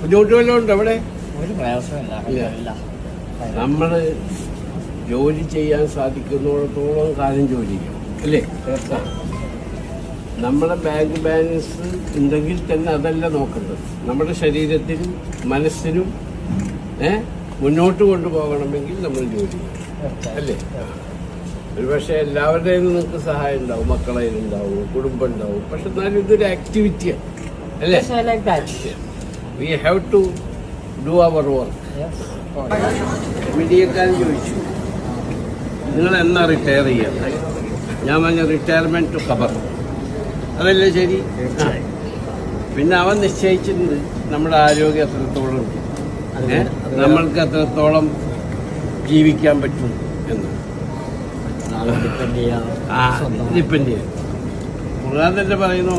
ബുദ്ധിമുട്ട് വല്ലതും ഉണ്ടോ അവിടെ? ഒരു പ്രയാസമില്ല. നമ്മൾ ജോലി ചെയ്യാൻ സാധിക്കുന്നിടത്തോളം കാലം ജോലി ചെയ്യണം അല്ലേ? നമ്മുടെ ബാങ്ക് ബാലൻസ് ഉണ്ടെങ്കിൽ തന്നെ അതല്ല നോക്കേണ്ടത്. നമ്മുടെ ശരീരത്തിനും മനസ്സിനും മുന്നോട്ട് കൊണ്ടുപോകണമെങ്കിൽ നമ്മൾ ജോലി ചെയ്യണം അല്ലേ? ഒരു പക്ഷേ എല്ലാവരുടെയും നിങ്ങൾക്ക് സഹായം ഉണ്ടാവും, മക്കളെ ഉണ്ടാവും, കുടുംബം ഉണ്ടാവും. പക്ഷെ എന്നാലും ഇതൊരു ആക്ടിവിറ്റിയാണ് അല്ലേ? We have to do our work. മീഡിയക്കാരൻ ചോദിച്ചു നിങ്ങൾ എന്നാ റിട്ടയർ ചെയ്യാം? ഞാൻ പറഞ്ഞ റിട്ടയർമെന്റ് ടു ഖബർ. അതല്ലേ ശരി? പിന്നെ അവൻ നിശ്ചയിച്ചിട്ടുണ്ട് നമ്മുടെ ആരോഗ്യം എത്രത്തോളം ഉണ്ട്, നമ്മൾക്ക് എത്രത്തോളം ജീവിക്കാൻ പറ്റും എന്ന് ഡിപ്പെൻഡ് ചെയ്യാം. ഖുർആൻ തന്നെ പറയുന്നു